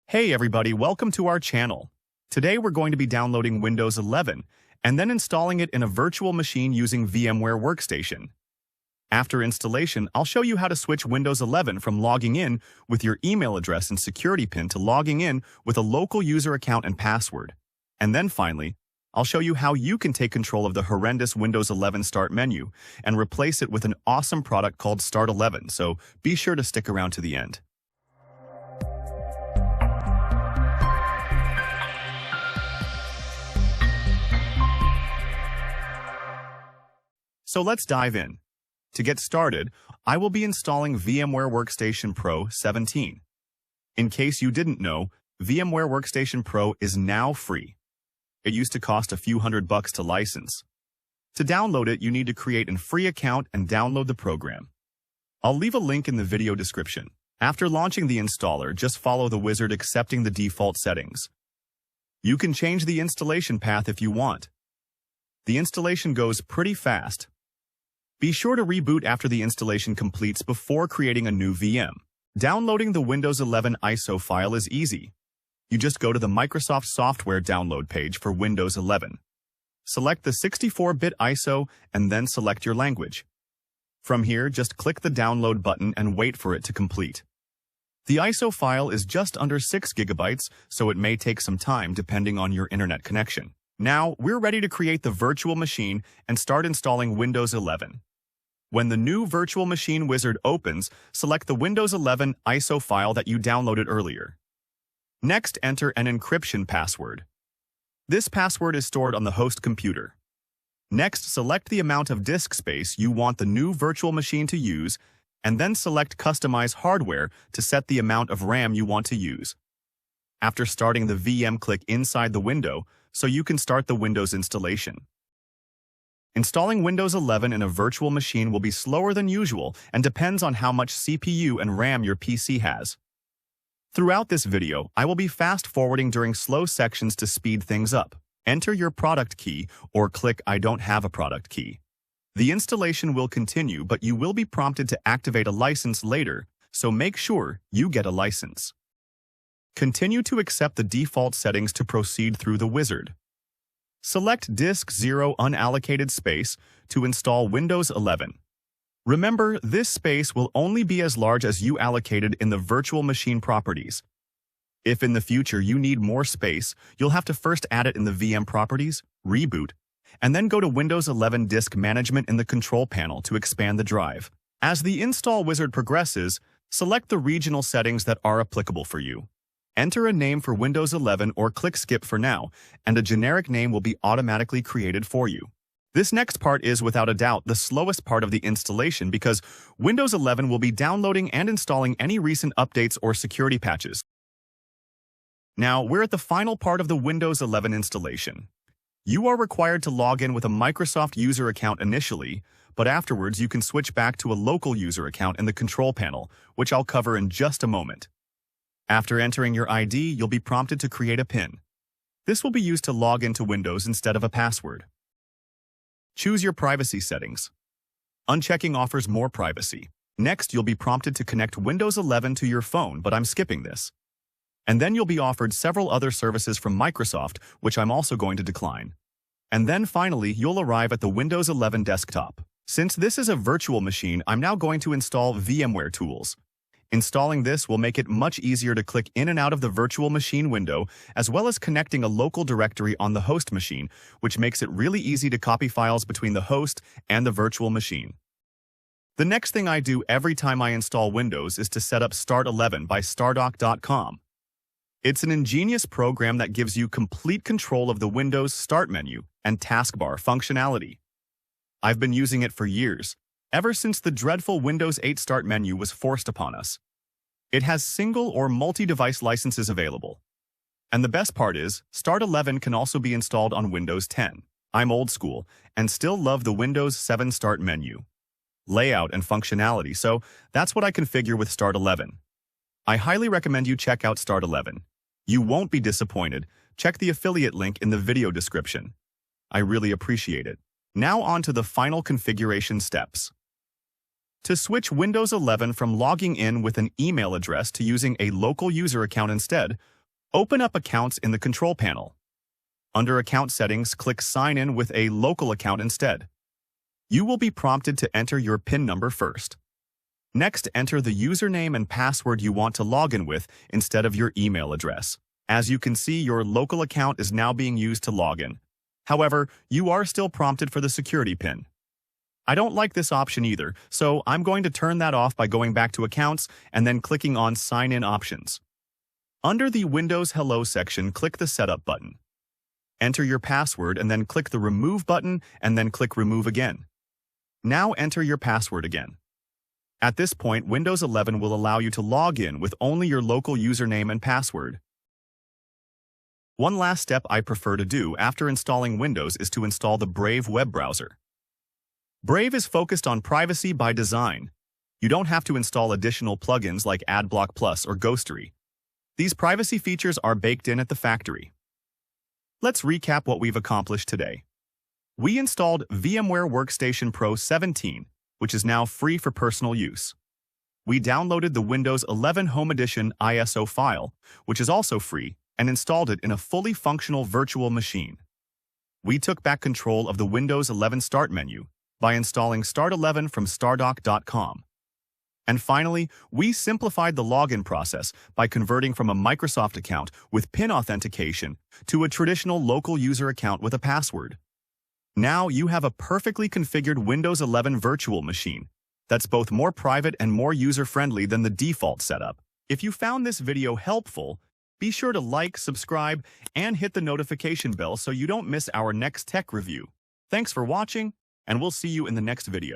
Hey everybody, welcome to our channel. Today we're going to be downloading Windows 11 and then installing it in a virtual machine using VMware Workstation. After installation, I'll show you how to switch Windows 11 from logging in with your email address and security PIN to logging in with a local user account and password. And then finally, I'll show you how you can take control of the horrendous Windows 11 Start menu and replace it with an awesome product called Start 11, so be sure to stick around to the end. So let's dive in. To get started, I will be installing VMware Workstation Pro 17. In case you didn't know, VMware Workstation Pro is now free. It used to cost a few $100 to license. To download it, you need to create a free account and download the program. I'll leave a link in the video description. After launching the installer, just follow the wizard accepting the default settings. You can change the installation path if you want. The installation goes pretty fast. Be sure to reboot after the installation completes before creating a new VM. Downloading the Windows 11 ISO file is easy. You just go to the Microsoft software download page for Windows 11. Select the 64-bit ISO and then select your language. From here, just click the download button and wait for it to complete. The ISO file is just under 6 GB, so it may take some time depending on your internet connection. Now, we're ready to create the virtual machine and start installing Windows 11. When the new virtual machine wizard opens, select the Windows 11 ISO file that you downloaded earlier. Next, enter an encryption password. This password is stored on the host computer. Next, select the amount of disk space you want the new virtual machine to use, and then select Customize Hardware to set the amount of RAM you want to use. After starting the VM, click inside the window so you can start the Windows installation. Installing Windows 11 in a virtual machine will be slower than usual and depends on how much CPU and RAM your PC has. Throughout this video, I will be fast-forwarding during slow sections to speed things up. Enter your product key or click I don't have a product key. The installation will continue, but you will be prompted to activate a license later, so make sure you get a license. Continue to accept the default settings to proceed through the wizard. Select Disk 0 Unallocated Space to install Windows 11. Remember, this space will only be as large as you allocated in the virtual machine properties. If in the future you need more space, you'll have to first add it in the VM properties, reboot, and then go to Windows 11 Disk Management in the control panel to expand the drive. As the install wizard progresses, select the regional settings that are applicable for you. Enter a name for Windows 11 or click Skip for now, and a generic name will be automatically created for you. This next part is, without a doubt, the slowest part of the installation because Windows 11 will be downloading and installing any recent updates or security patches. Now, we're at the final part of the Windows 11 installation. You are required to log in with a Microsoft user account initially, but afterwards you can switch back to a local user account in the control panel, which I'll cover in just a moment. After entering your ID, you'll be prompted to create a PIN. This will be used to log into Windows instead of a password. Choose your privacy settings. Unchecking offers more privacy. Next, you'll be prompted to connect Windows 11 to your phone, but I'm skipping this. And then you'll be offered several other services from Microsoft, which I'm also going to decline. And then finally, you'll arrive at the Windows 11 desktop. Since this is a virtual machine, I'm now going to install VMware tools. Installing this will make it much easier to click in and out of the virtual machine window, as well as connecting a local directory on the host machine, which makes it really easy to copy files between the host and the virtual machine. The next thing I do every time I install Windows is to set up Start 11 by Stardock.com. It's an ingenious program that gives you complete control of the Windows Start menu and taskbar functionality. I've been using it for years, ever since the dreadful Windows 8 Start menu was forced upon us. It has single or multi-device licenses available. And the best part is, Start 11 can also be installed on Windows 10. I'm old school and still love the Windows 7 Start menu, layout, and functionality, so that's what I configure with Start 11. I highly recommend you check out Start 11. You won't be disappointed. Check the affiliate link in the video description. I really appreciate it. Now on to the final configuration steps. To switch Windows 11 from logging in with an email address to using a local user account instead, Open up Accounts in the Control panel. Under Account Settings, click Sign In with a local account instead. You will be prompted to enter your PIN number first. Next, enter the username and password you want to log in with instead of your email address. As you can see, your local account is now being used to log in. However, you are still prompted for the security PIN. I don't like this option either, so I'm going to turn that off by going back to Accounts and then clicking on Sign In Options. Under the Windows Hello section, click the Setup button. Enter your password and then click the Remove button and then click Remove again. Now enter your password again. At this point, Windows 11 will allow you to log in with only your local username and password. One last step I prefer to do after installing Windows is to install the Brave web browser. Brave is focused on privacy by design. You don't have to install additional plugins like AdBlock Plus or Ghostery. These privacy features are baked in at the factory. Let's recap what we've accomplished today. We installed VMware Workstation Pro 17, which is now free for personal use. We downloaded the Windows 11 Home Edition ISO file, which is also free, and installed it in a fully functional virtual machine. We took back control of the Windows 11 Start menu by installing Start 11 from Stardock.com. And finally, we simplified the login process by converting from a Microsoft account with PIN authentication to a traditional local user account with a password. Now you have a perfectly configured Windows 11 virtual machine that's both more private and more user-friendly than the default setup. If you found this video helpful, be sure to like, subscribe, and hit the notification bell so you don't miss our next tech review. Thanks for watching, and we'll see you in the next video.